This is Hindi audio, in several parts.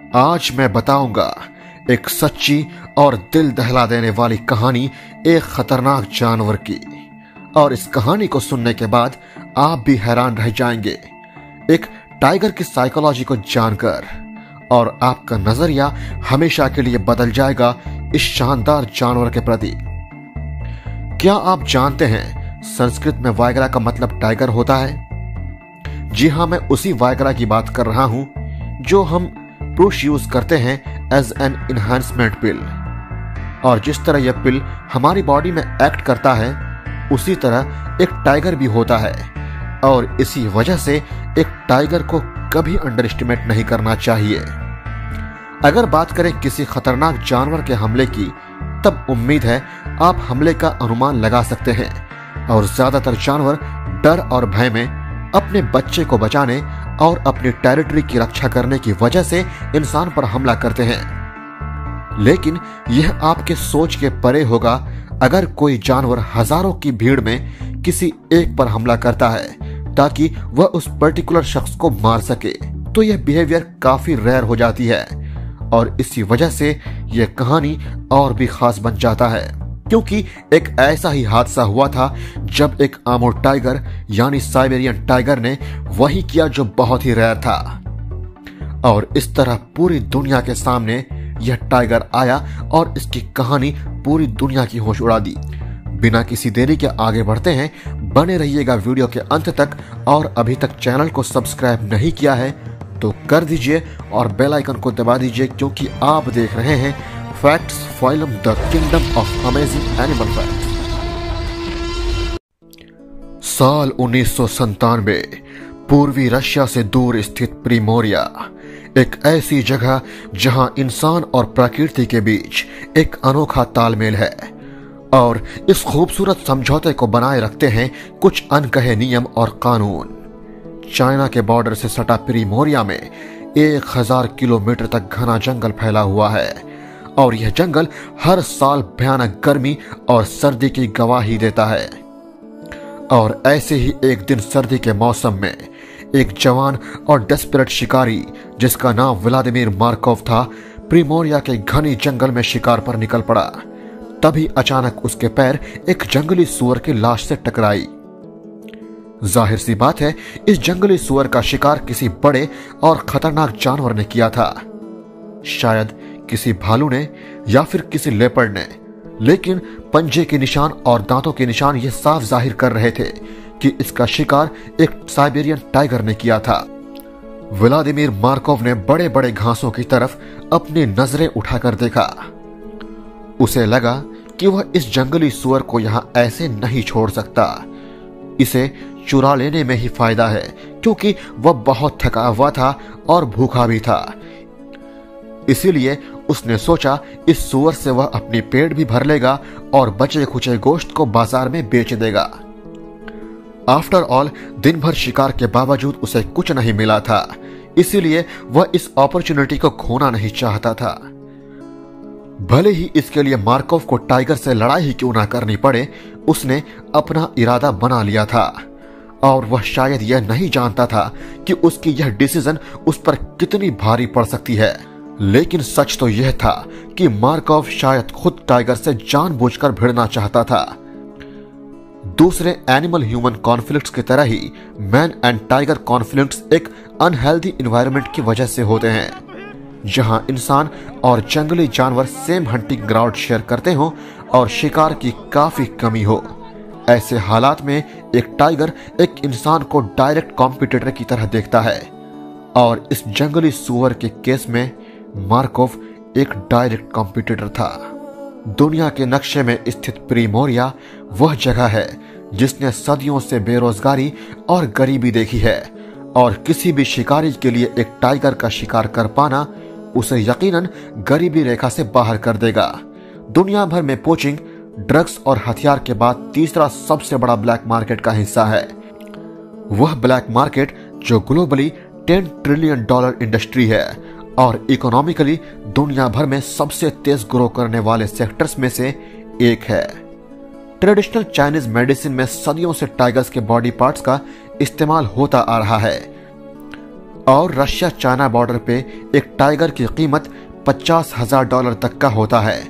आज मैं बताऊंगा एक सच्ची और दिल दहला देने वाली कहानी एक खतरनाक जानवर की। और इस कहानी को सुनने के बाद आप भी हैरान रह जाएंगे एक टाइगर की साइकोलॉजी को जानकर, और आपका नजरिया हमेशा के लिए बदल जाएगा इस शानदार जानवर के प्रति। क्या आप जानते हैं संस्कृत में वाइगरा का मतलब टाइगर होता है? जी हां, मैं उसी वाइगरा की बात कर रहा हूं जो हम पुरुष यूज करते हैं एज एन इनहेंसमेंट पिल। और जिस तरह यह पिल हमारी बॉडी में एक्ट करता है उसी तरह एक टाइगर भी होता है, और इसी वजह से एक टाइगर को कभी अंडर एस्टिमेट नहीं करना चाहिए। अगर बात करें किसी खतरनाक जानवर के हमले की, तब उम्मीद है आप हमले का अनुमान लगा सकते हैं। और ज्यादातर जानवर डर और भय में अपने बच्चे को बचाने और अपनी टेरिटरी की रक्षा करने की वजह से इंसान पर हमला करते हैं। लेकिन यह आपके सोच के परे होगा। अगर कोई जानवर हजारों की भीड़ में किसी एक पर हमला करता है ताकि वह उस पर्टिकुलर शख्स को मार सके, तो यह बिहेवियर काफी रेयर हो जाती है। और इसी वजह से यह कहानी और भी खास बन जाता है, क्योंकि एक ऐसा ही हादसा हुआ था जब एक आमोर टाइगर यानी साइबेरियन टाइगर ने वही किया जो बहुत ही रेयर था। और इस तरह पूरी दुनिया के सामने यह टाइगर आया और इसकी कहानी पूरी दुनिया की होश उड़ा दी। बिना किसी देरी के आगे बढ़ते हैं, बने रहिएगा वीडियो के अंत तक। और अभी तक चैनल को सब्सक्राइब नहीं किया है तो कर दीजिए और बेल आइकन को दबा दीजिए, क्योंकि आप देख रहे हैं facts phylum the kingdom of amazing animal facts. साल 1997, पूर्वी रशिया से दूर स्थित प्रिमोरिया, एक ऐसी जगह जहां इंसान और प्रकृति के बीच एक अनोखा तालमेल है। और इस खूबसूरत समझौते को बनाए रखते हैं कुछ अनकहे नियम और कानून। चाइना के बॉर्डर से सटा प्रिमोरिया में 1000 किलोमीटर तक घना जंगल फैला हुआ है, और यह जंगल हर साल भयानक गर्मी और सर्दी की गवाही देता है। और ऐसे ही एक दिन सर्दी के मौसम में एक जवान और डेस्परेट शिकारी जिसका नाम व्लादिमीर मार्कोव था, प्रिमोरिया के घने जंगल में शिकार पर निकल पड़ा। तभी अचानक उसके पैर एक जंगली सुअर की लाश से टकराई। जाहिर सी बात है, इस जंगली सुअर का शिकार किसी बड़े और खतरनाक जानवर ने किया था, शायद किसी भालू ने या फिर किसी लेपर्ड ने। लेकिन पंजे के निशान और दांतों के निशान यह साफ जाहिर कर रहे थे कि इसका शिकार एक साइबेरियन टाइगर ने किया था। व्लादिमीर मार्कोव ने बड़े बड़े घासों की तरफ अपनी नजरें उठाकर देखा। उसे लगा कि वह इस जंगली सुअर को यहां ऐसे नहीं छोड़ सकता। इसे चुरा लेने में ही फायदा है, क्योंकि वह बहुत थका हुआ था और भूखा भी था। इसीलिए उसने सोचा इस सुअर से वह अपनी पेट भी भर लेगा और बचे खुचे गोश्त को बाजार में बेच देगा। आफ्टर ऑल, दिन भर शिकार के बावजूद उसे कुछ नहीं मिला था, इसीलिए वह इस अपॉर्चुनिटी को खोना नहीं चाहता था। भले ही इसके लिए मार्कोव को टाइगर से लड़ाई ही क्यों ना करनी पड़े, उसने अपना इरादा बना लिया था। और वह शायद यह नहीं जानता था कि उसकी यह डिसीजन उस पर कितनी भारी पड़ सकती है। लेकिन सच तो यह था कि मार्कोव शायद खुद टाइगर से जानबूझकर भिड़ना चाहता था। दूसरे एनिमल ह्यूमन कॉन्फ्लिक्ट्स की तरह ही मैन एंड टाइगर कॉन्फ्लिक्ट्स एक अनहेल्दी एनवायरनमेंट की वजह से होते हैं, जहां इंसान और जंगली जानवर सेम हंटिंग ग्राउंड शेयर करते हो और शिकार की काफी कमी हो। ऐसे हालात में एक टाइगर एक इंसान को डायरेक्ट कॉम्पिटिटर की तरह देखता है, और इस जंगली सुअर के केस में मार्कोव एक डायरेक्ट कॉम्पिटिटर था। दुनिया के नक्शे में स्थित प्रिमोरिया वह जगह है जिसने सदियों से बेरोजगारी और गरीबी देखी है, और किसी भी शिकारी के लिए एक टाइगर का शिकार कर पाना उसे यकीनन गरीबी रेखा से बाहर कर देगा। दुनिया भर में पोचिंग, ड्रग्स और हथियार के बाद तीसरा सबसे बड़ा ब्लैक मार्केट का हिस्सा है। वह ब्लैक मार्केट जो ग्लोबली $10 ट्रिलियन इंडस्ट्री है और इकोनॉमिकली दुनिया भर में सबसे तेज ग्रो करने वाले सेक्टर्स में से एक है। ट्रेडिशनल चाइनीज मेडिसिन में सदियों से टाइगर्स के बॉडी पार्ट्स का इस्तेमाल होता आ रहा है, और रशिया चाइना बॉर्डर पे एक टाइगर की कीमत $50,000 तक का होता है।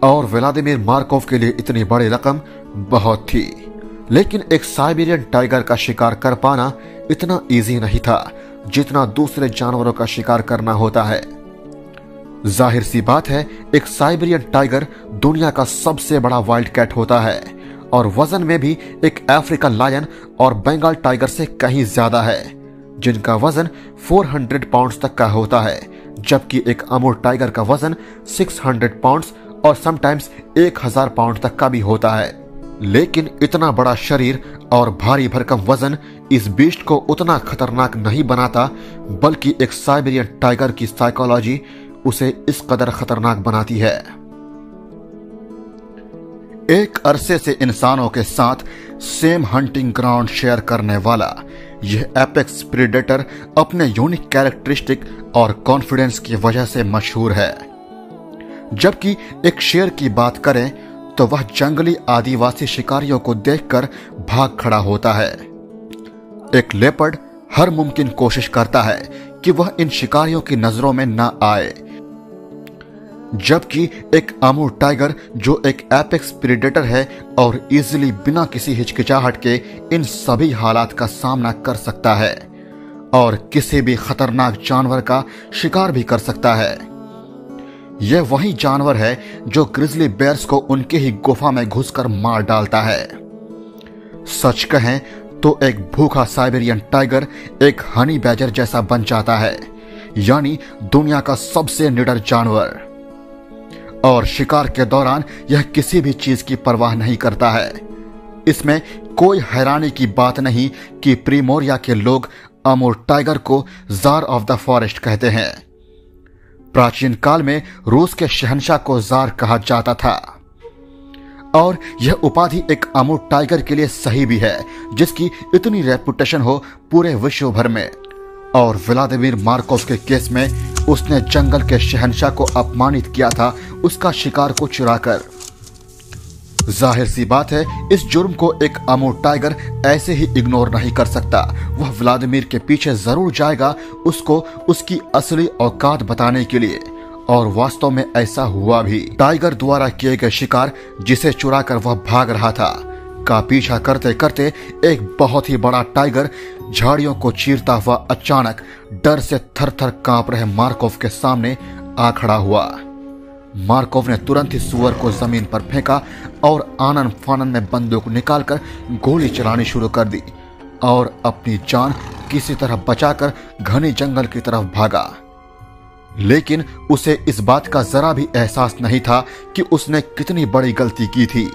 और व्लादिमीर मार्कोव के लिए इतनी बड़ी रकम बहुत थी। लेकिन एक साइबेरियन टाइगर का शिकार कर पाना इतना इजी नहीं था जितना दूसरे जानवरों का शिकार करना होता है। जाहिर सी बात है, एक साइबेरियन टाइगर दुनिया का सबसे बड़ा वाइल्ड कैट होता है और वजन में भी एक अफ्रीकन लायन और बंगाल टाइगर से कहीं ज्यादा है, जिनका वजन 400 पाउंड्स तक का होता है, जबकि एक अमूर टाइगर का वजन 600 पाउंड्स और समटाइम्स 1000 पाउंड तक का भी होता है। लेकिन इतना बड़ा शरीर और भारी भरकम वजन इस बीस्ट को उतना खतरनाक नहीं बनाता, बल्कि एक साइबेरियन टाइगर की साइकोलॉजी उसे इस कदर खतरनाक बनाती है। एक अरसे से इंसानों के साथ सेम हंटिंग ग्राउंड शेयर करने वाला यह एपेक्स प्रेडेटर अपने यूनिक कैरेक्टरिस्टिक और कॉन्फिडेंस की वजह से मशहूर है। जबकि एक शेर की बात करें तो वह जंगली आदिवासी शिकारियों को देखकर भाग खड़ा होता है। एक लेपर्ड हर मुमकिन कोशिश करता है कि वह इन शिकारियों की नजरों में न आए, जबकि एक अमूर टाइगर जो एक एपेक्स प्रेडेटर है और इजीली बिना किसी हिचकिचाहट के इन सभी हालात का सामना कर सकता है और किसी भी खतरनाक जानवर का शिकार भी कर सकता है। यह वही जानवर है जो ग्रिजली बेयर्स को उनके ही गुफा में घुसकर मार डालता है। सच कहें तो एक भूखा साइबेरियन टाइगर एक हनी बैजर जैसा बन जाता है, यानी दुनिया का सबसे निडर जानवर। और शिकार के दौरान यह किसी भी चीज की परवाह नहीं करता है। इसमें कोई हैरानी की बात नहीं कि प्रीमोरिया के लोग अमूर टाइगर को जार ऑफ द फॉरेस्ट कहते हैं। प्राचीन काल में रूस के शहंशाह को जार कहा जाता था और यह उपाधि एक अमूर टाइगर के लिए सही भी है, जिसकी इतनी रेपुटेशन हो पूरे विश्व भर में। और व्लादिमीर मार्कोव के केस में उसने जंगल के शहंशाह को अपमानित किया था उसका शिकार को चुराकर। जाहिर सी बात है, इस जुर्म को एक अमूर टाइगर ऐसे ही इग्नोर नहीं कर सकता। वह व्लादिमीर के पीछे जरूर जाएगा उसको उसकी असली औकात बताने के लिए। और वास्तव में ऐसा हुआ भी। टाइगर द्वारा किए गए शिकार जिसे चुराकर वह भाग रहा था का पीछा करते करते एक बहुत ही बड़ा टाइगर झाड़ियों को चीरता हुआ अचानक डर से थर-थर कांप रहे मार्कोव के सामने आ खड़ा हुआ। मार्कोव ने तुरंत ही सुअर को जमीन पर फेंका और आनन फानन में बंदूक निकालकर गोली चलानी शुरू कर दी और अपनी जान किसी तरह बचाकर घने जंगल की तरफ भागा। लेकिन उसे इस बात का जरा भी एहसास नहीं था कि उसने कितनी बड़ी गलती की थी।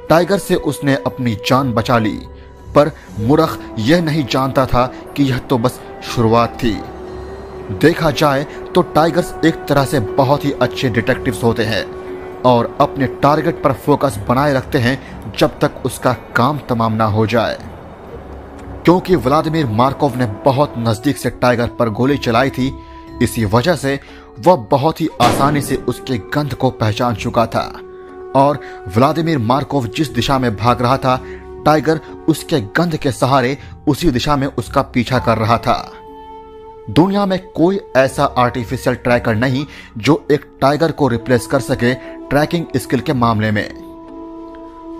टाइगर से उसने अपनी जान बचा ली, पर मूर्ख यह नहीं जानता था कि यह तो बस शुरुआत थी। देखा जाए तो टाइगर्स एक तरह से बहुत ही अच्छे डिटेक्टिव्स होते हैं और अपने टारगेट पर फोकस बनाए रखते हैं जब तक उसका काम तमाम ना हो जाए। क्योंकि व्लादिमीर मार्कोव ने बहुत नजदीक से टाइगर पर गोली चलाई थी, इसी वजह से वह बहुत ही आसानी से उसके गंध को पहचान चुका था और व्लादिमीर मार्कोव जिस दिशा में भाग रहा था, टाइगर उसके गंध के सहारे उसी दिशा में उसका पीछा कर रहा था। दुनिया में कोई ऐसा आर्टिफिशियल ट्रैकर नहीं जो एक टाइगर को रिप्लेस कर सके ट्रैकिंग स्किल के मामले में।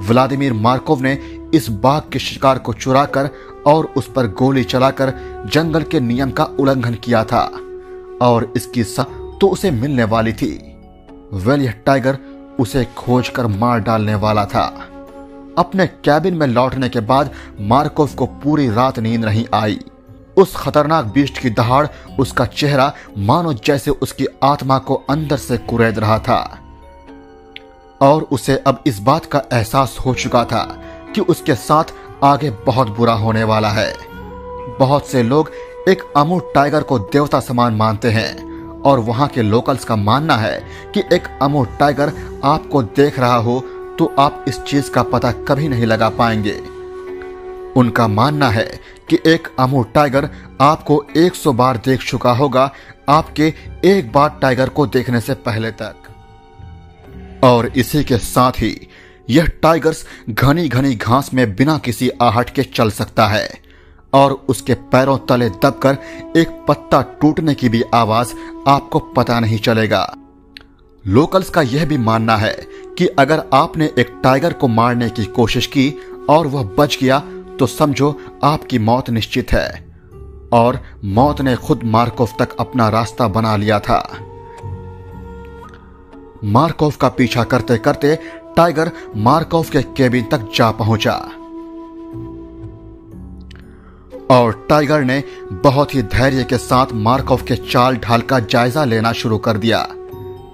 व्लादिमीर मार्कोव ने इस बाघ के शिकार को चुराकर और उस पर गोली चलाकर जंगल के नियम का उल्लंघन किया था और इसकी सजा तो उसे मिलने वाली थी। यह टाइगर उसे खोजकर मार डालने वाला था। अपने कैबिन में लौटने के बाद मार्कोव को पूरी रात नींद नहीं आई। उस खतरनाक बीस्ट की दहाड़ उसका चेहरा मानो जैसे उसकी आत्मा को अंदर से कुरेद रहा था और उसे अब इस बात का एहसास हो चुका था कि उसके साथ आगे बहुत बुरा होने वाला है। बहुत से लोग एक अमूर टाइगर को देवता समान मानते हैं और वहां के लोकल्स का मानना है कि एक अमूर टाइगर आपको देख रहा हो तो आप इस चीज का पता कभी नहीं लगा पाएंगे। उनका मानना है कि एक अमूर टाइगर आपको 100 बार देख चुका होगा आपके एक बार टाइगर को देखने से पहले तक। और इसी के साथ ही यह टाइगर्स घनी घनी घास में बिना किसी आहट के चल सकता है और उसके पैरों तले दबकर एक पत्ता टूटने की भी आवाज आपको पता नहीं चलेगा। लोकल्स का यह भी मानना है कि अगर आपने एक टाइगर को मारने की कोशिश की और वह बच गया तो समझो आपकी मौत निश्चित है। और मौत ने खुद मार्कोव तक अपना रास्ता बना लिया था। मार्कोव का पीछा करते करते टाइगर मार्कोव के केबिन तक जा पहुंचा और टाइगर ने बहुत ही धैर्य के साथ मार्कोव के चाल ढाल का जायजा लेना शुरू कर दिया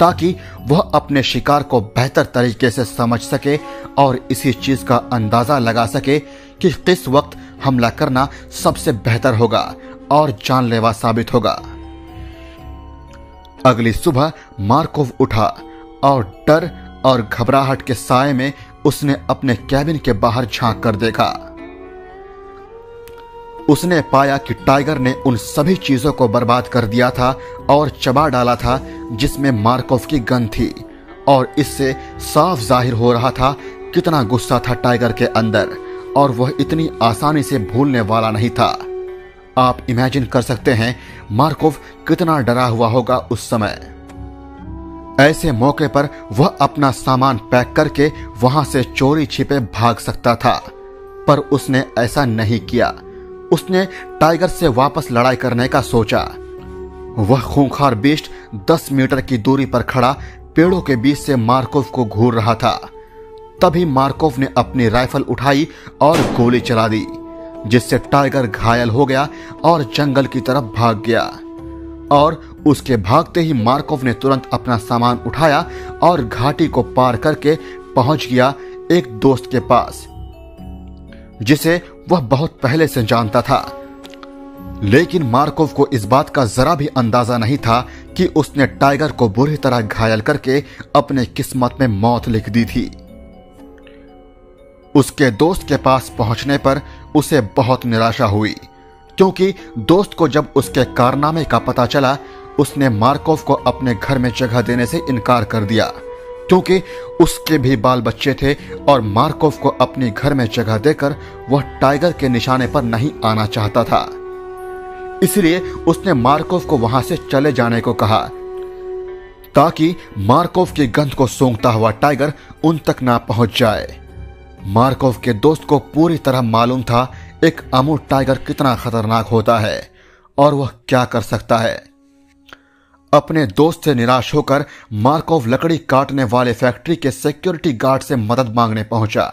ताकि वह अपने शिकार को बेहतर तरीके से समझ सके और इसी चीज का अंदाजा लगा सके कि किस वक्त हमला करना सबसे बेहतर होगा और जानलेवा साबित होगा। अगली सुबह मार्कोव उठा और डर और घबराहट के साए में उसने अपने कैबिन के बाहर झांक कर देखा। उसने पाया कि टाइगर ने उन सभी चीजों को बर्बाद कर दिया था और चबा डाला था जिसमें मार्कोव की गन थी, और इससे साफ जाहिर हो रहा था कितना गुस्सा था टाइगर के अंदर, और वह इतनी आसानी से भूलने वाला नहीं था। आप इमेजिन कर सकते हैं मार्कोव कितना डरा हुआ होगा उस समय। ऐसे मौके पर वह अपना सामान पैक करके वहां से चोरी छिपे भाग सकता था, पर उसने ऐसा नहीं किया। उसने टाइगर से वापस लड़ाई करने का सोचा। वह खूंखार बीस्ट 10 मीटर की दूरी पर खड़ा पेड़ों के बीच से मार्कोव को घूर रहा था। तभी मार्कोव ने अपनी राइफल उठाई और गोली चला दी, जिससे टाइगर घायल हो गया और जंगल की तरफ भाग गया। और उसके भागते ही मार्कोव ने तुरंत अपना सामान उठाया और घाटी को पार करके पहुंच गया एक दोस्त के पास, जिसे वह बहुत पहले से जानता था। लेकिन मार्कोव को इस बात का जरा भी अंदाजा नहीं था कि उसने टाइगर को बुरी तरह घायल करके अपने किस्मत में मौत लिख दी थी। उसके दोस्त के पास पहुंचने पर उसे बहुत निराशा हुई, क्योंकि दोस्त को जब उसके कारनामे का पता चला, उसने मार्कोव को अपने घर में जगह देने से इनकार कर दिया, क्योंकि उसके भी बाल बच्चे थे और मार्कोव को अपने घर में जगह देकर वह टाइगर के निशाने पर नहीं आना चाहता था। इसलिए उसने मार्कोव को वहां से चले जाने को कहा, ताकि मार्कोव की गंध को सूंघता हुआ टाइगर उन तक ना पहुंच जाए। मार्कोव के दोस्त को पूरी तरह मालूम था एक अमूर्त टाइगर कितना खतरनाक होता है और वह क्या कर सकता है। अपने दोस्त से निराश होकर मार्कोव लकड़ी काटने वाले फैक्ट्री के सिक्योरिटी गार्ड से मदद मांगने पहुंचा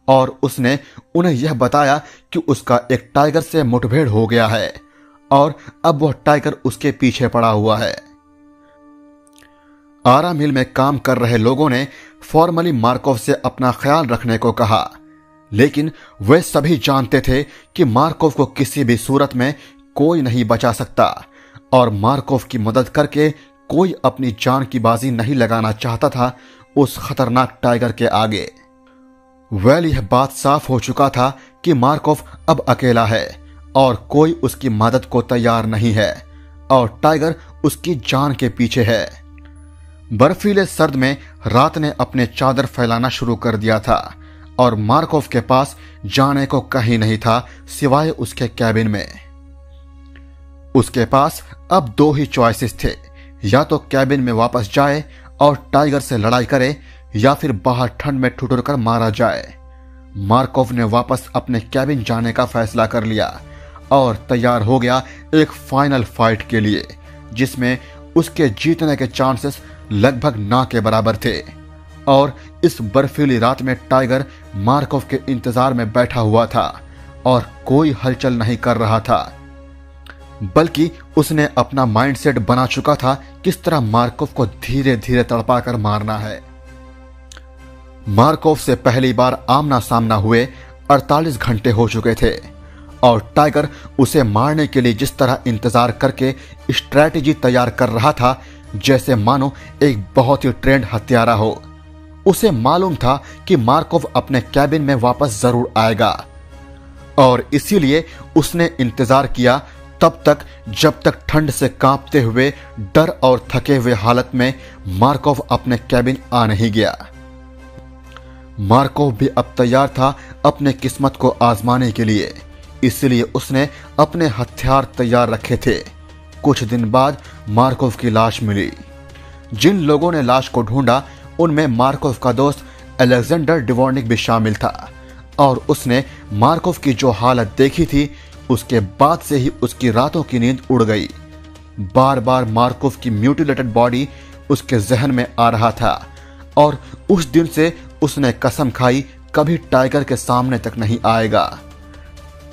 और उसने उन्हें यह बताया कि उसका एक टाइगर से मुठभेड़ हो गया है और अब वह टाइगर उसके पीछे पड़ा हुआ है। आरा मिल में काम कर रहे लोगों ने फॉर्मली मार्कोव से अपना ख्याल रखने को कहा, लेकिन वे सभी जानते थे कि मार्कोव को किसी भी सूरत में कोई नहीं बचा सकता और मार्कोव की मदद करके कोई अपनी जान की बाजी नहीं लगाना चाहता था उस खतरनाक टाइगर के आगे। वेल, यह बात साफ हो चुका था कि मार्कोव अब अकेला है और कोई उसकी मदद को तैयार नहीं है और टाइगर उसकी जान के पीछे है। बर्फीले सर्द में रात ने अपने चादर फैलाना शुरू कर दिया था और मार्कोव के पास जाने को कहीं नहीं था सिवाय उसके कैबिन में। उसके पास अब दो ही चॉइसेस थे, या तो कैबिन में वापस जाए और टाइगर से लड़ाई करे या फिर बाहर ठंड में ठुठुर कर मारा जाए। मार्कोव ने वापस अपने कैबिन जाने का फैसला कर लिया और तैयार हो गया एक फाइनल फाइट के लिए, जिसमें उसके जीतने के चांसेस लगभग ना के बराबर थे। और इस बर्फीली रात में टाइगर मार्कोव के इंतजार में बैठा हुआ था और कोई हलचल नहीं कर रहा था, बल्कि उसने अपना माइंडसेट बना चुका था किस तरह मार्कोव को धीरे धीरे तड़पाकर मारना है। मार्कोव से पहली बार आमना सामना हुए 48 घंटे हो चुके थे और टाइगर उसे मारने के लिए जिस तरह इंतजार करके स्ट्रैटेजी तैयार कर रहा था, जैसे मानो एक बहुत ही ट्रेंड हत्यारा हो। उसे मालूम था कि मार्कोव अपने कैबिन में वापस जरूर आएगा और इसीलिए उसने इंतजार किया तब तक जब तक ठंड से कांपते हुए, डर और थके हुए हालत में मार्कोव अपने कैबिन आ नहीं गया। मार्कोव भी अब तैयार था अपने किस्मत को आजमाने के लिए, इसलिए उसने अपने हथियार तैयार रखे थे। कुछ दिन बाद मार्कोव की लाश मिली। जिन लोगों ने लाश को ढूंढा उनमें मार्कोव का दोस्त अलेक्जेंडर डिवॉर्निक भी शामिल था, और उसने मार्कोव की जो हालत देखी थी उसके बाद से ही उसकी रातों की नींद उड़ गई। बार बार मार्कोव की म्यूटिलेटेड बॉडी उसके जहन में आ रहा था, और उस दिन से उसने कसम खाई कभी टाइगर के सामने तक नहीं आएगा।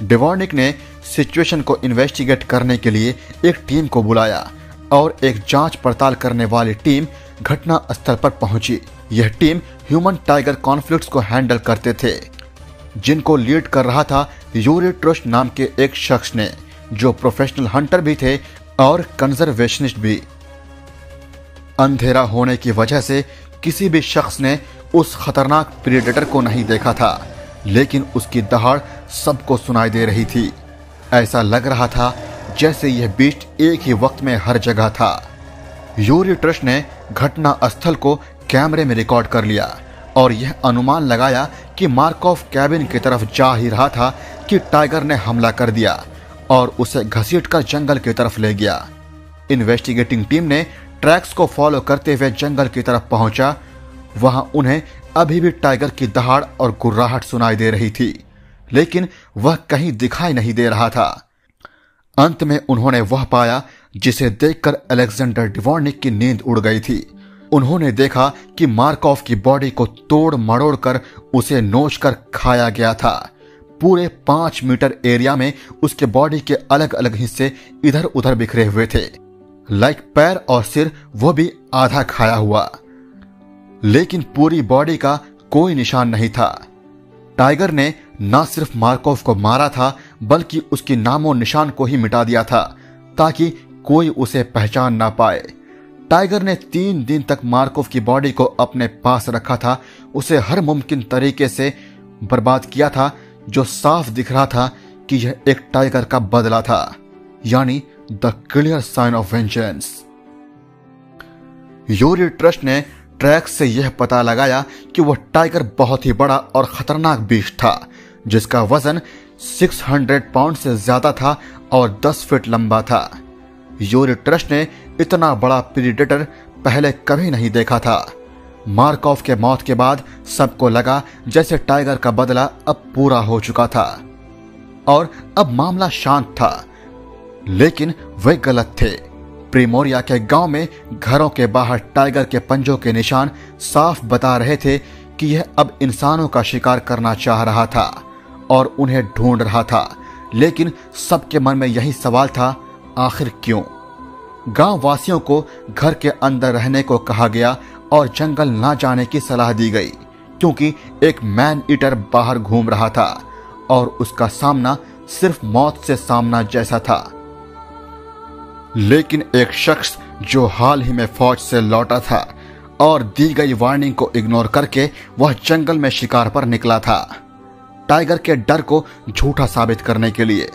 डिवॉर्निक ने सिचुएशन को इन्वेस्टिगेट करने के लिए एक टीम को बुलाया, और एक जांच पड़ताल करने वाली टीम घटना स्थल पर पहुंची। यह टीम ह्यूमन टाइगर कॉन्फ्लिक्ट्स को हैंडल करते थे, जिनको लीड कर रहा था यूरी ट्रुश नाम के एक शख्स ने, जो प्रोफेशनल हंटर भी थे और कंजर्वेशनिस्ट भी। अंधेरा होने की वजह से किसी भी शख्स ने उस खतरनाक प्रेडेटर को नहीं देखा था, लेकिन उसकी दहाड़ सबको सुनाई दे रही थी। ऐसा लग रहा था जैसे यह बीस्ट एक ही वक्त में हर जगह था। यूरी ट्रुश ने घटना स्थल को कैमरे में रिकॉर्ड कर लिया और यह अनुमान लगाया कि मार्कोव कैबिन की तरफ जा ही रहा था कि टाइगर ने हमला कर दिया और उसे घसीटकर जंगल की तरफ ले गया। इन्वेस्टिगेटिंग टीम ने ट्रैक्स को फॉलो करते हुए जंगल की तरफ पहुंचा। वहां उन्हें अभी भी टाइगर की दहाड़ और गुर्राहट सुनाई दे रही थी, लेकिन वह कहीं दिखाई नहीं दे रहा था। अंत में उन्होंने वह पाया जिसे देखकर अलेक्जेंडर डिवॉर्निक की नींद उड़ गई थी। उन्होंने देखा कि मार्कोव की बॉडी को तोड़ मरोड़ कर उसे नोच कर खाया गया था। पूरे 5 मीटर एरिया में उसके बॉडी के अलग अलग हिस्से इधर उधर बिखरे हुए थे, लाइक पैर और सिर, वो भी आधा खाया हुआ, लेकिन पूरी बॉडी का कोई निशान नहीं था। टाइगर ने न सिर्फ मार्कोव को मारा था, बल्कि उसकी नामो निशान को ही मिटा दिया था ताकि कोई उसे पहचान ना पाए। टाइगर ने 3 दिन तक मार्कोव की बॉडी को अपने पास रखा था, उसे हर मुमकिन तरीके से बर्बाद किया था, जो साफ दिख रहा था कि यह एक टाइगर का बदला था, यानी the clear sign of vengeance. Yuri Trush ने ट्रैक से यह पता लगाया कि वह टाइगर बहुत ही बड़ा और खतरनाक बीस्ट था, जिसका वजन 600 पाउंड से ज्यादा था और 10 फीट लंबा था। यूरी ट्रुश ने इतना बड़ा प्रीडेटर पहले कभी नहीं देखा था। मार्कोव के मौत के बाद सबको लगा जैसे टाइगर का बदला अब पूरा हो चुका था और अब मामला शांत था, लेकिन वे गलत थे। प्रीमोरिया के गांव में घरों के बाहर टाइगर के पंजों के निशान साफ बता रहे थे कि यह अब इंसानों का शिकार करना चाह रहा था और उन्हें ढूंढ रहा था। लेकिन सबके मन में यही सवाल था, आखिर क्यों? गांव वासियों को घर के अंदर रहने को कहा गया और जंगल ना जाने की सलाह दी गई, क्योंकि एक मैन ईटर बाहर घूम रहा था और उसका सामना सिर्फ मौत से सामना जैसा था। लेकिन एक शख्स जो हाल ही में फौज से लौटा था और दी गई वार्निंग को इग्नोर करके वह जंगल में शिकार पर निकला था, टाइगर के डर को झूठा साबित करने के लिए।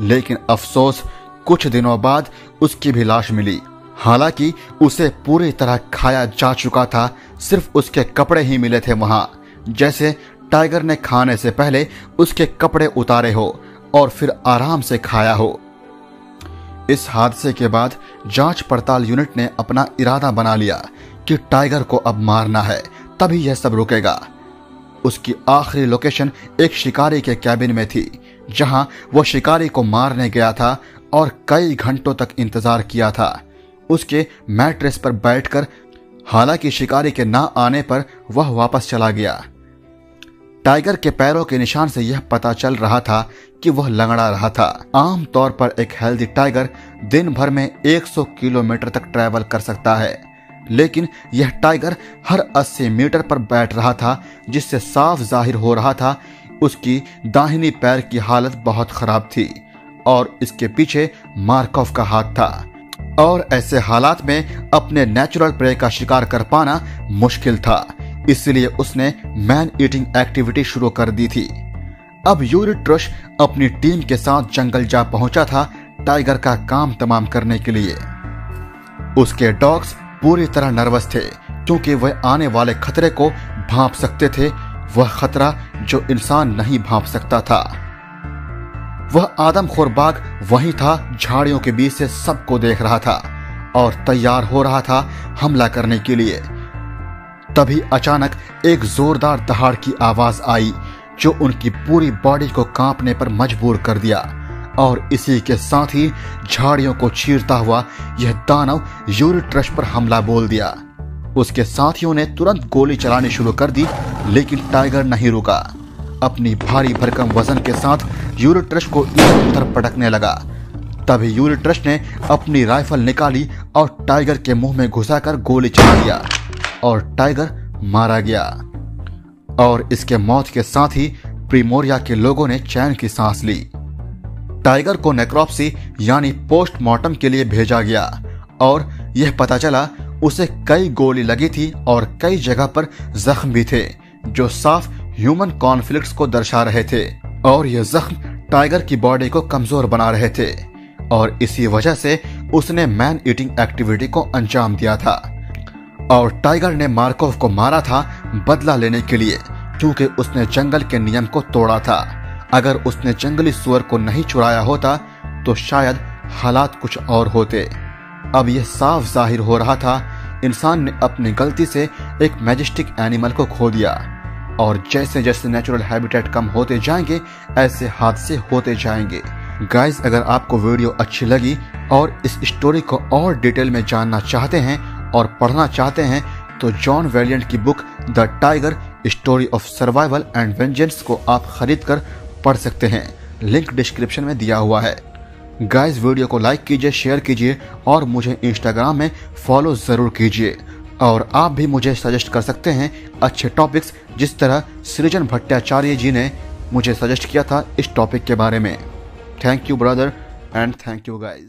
लेकिन अफसोस, कुछ दिनों बाद उसकी भी लाश मिली। हालांकि उसे पूरी तरह खाया जा चुका था, सिर्फ उसके कपड़े ही मिले थे वहां, जैसे टाइगर ने खाने से पहले उसके कपड़े उतारे हो और फिर आराम से खाया हो। इस हादसे के बाद जांच पड़ताल यूनिट ने अपना इरादा बना लिया कि टाइगर को अब मारना है, तभी यह सब रुकेगा। उसकी आखिरी लोकेशन एक शिकारी के कैबिन में थी, जहां वह शिकारी को मारने गया था और कई घंटों तक इंतजार किया था उसके मैट्रेस पर बैठकर। हालांकि शिकारी के ना आने पर वह वापस चला गया। टाइगर के पैरों के निशान से यह पता चल रहा था कि वह लंगड़ा रहा था। आम तौर पर एक हेल्दी टाइगर दिन भर में 100 किलोमीटर तक ट्रैवल कर सकता है, लेकिन यह टाइगर हर 80 मीटर पर बैठ रहा था, जिससे साफ जाहिर हो रहा था उसकी दाहिनी पैर की हालत बहुत खराब थी और इसके पीछे मार्कोव का हाथ था, और ऐसे हालात में अपने नेचुरल प्रे का शिकार कर पाना मुश्किल था। इसलिए उसने मैन ईटिंग एक्टिविटी शुरू कर दी थी। अब यूरी ट्रुश अपनी टीम के साथ जंगल जा पहुंचा था टाइगर का काम तमाम करने के लिए। उसके डॉग्स पूरी तरह नर्वस थे, क्योंकि वह आने वाले खतरे को भांप सकते थे, वह खतरा जो इंसान नहीं भांप सकता था। वह आदमखोर बाघ वहीं था, झाड़ियों के बीच से सबको देख रहा था और तैयार हो रहा था हमला करने के लिए। तभी अचानक एक जोरदार दहाड़ की आवाज आई जो उनकी पूरी बॉडी को कांपने पर मजबूर कर दिया और इसी के साथ ही झाड़ियों को चीरता हुआ यह दानव यूरिट्रस पर हमला बोल दिया। उसके साथियों ने तुरंत गोली चलानी शुरू कर दी, लेकिन टाइगर नहीं रुका। अपनी भारी भरकम वजन के साथ यूरिट्रस को इधर उधर पटकने लगा। तभी यूरिट्रस ने अपनी राइफल निकाली और टाइगर के मुंह में घुसाकर गोली चला दिया और टाइगर मारा गया। और इसके मौत के साथ ही प्रीमोरिया के लोगों ने चैन की सांस ली। टाइगर को नेक्रोप्सी यानी पोस्टमार्टम के लिए भेजा गया और यह पता चला उसे कई गोली लगी थी और कई जगह पर जख्म भी थे जो साफ ह्यूमन कॉन्फ्लिक्ट्स को दर्शा रहे थे और यह जख्म टाइगर की बॉडी को कमजोर बना रहे थे और इसी वजह से उसने मैन ईटिंग एक्टिविटी को अंजाम दिया था। और टाइगर ने मार्कोव को मारा था बदला लेने के लिए, क्योंकि उसने जंगल के नियम को तोड़ा था। अगर उसने जंगली सुअर को नहीं चुराया होता तो शायद हालात कुछ और होते। अब यह साफ जाहिर हो रहा था इंसान ने अपनी गलती से एक मैजेस्टिक एनिमल को खो दिया और जैसे जैसे नेचुरल हैबिटेट कम होते जाएंगे ऐसे हादसे होते जाएंगे। गाइस, अगर आपको वीडियो अच्छी लगी और इस स्टोरी को और डिटेल में जानना चाहते हैं और पढ़ना चाहते हैं तो जॉन वैलियंट की book the tiger story of survival and vengeance को आप खरीद कर पढ़ सकते हैं। लिंक डिस्क्रिप्शन में दिया हुआ है। गाइस, वीडियो को लाइक कीजिए, शेयर कीजिए और मुझे इंस्टाग्राम में फॉलो जरूर कीजिए। और आप भी मुझे सजेस्ट कर सकते हैं अच्छे टॉपिक्स, जिस तरह सृजन भट्टाचार्य जी ने मुझे सजेस्ट किया था इस टॉपिक के बारे में। Thank you brother and thank you guys.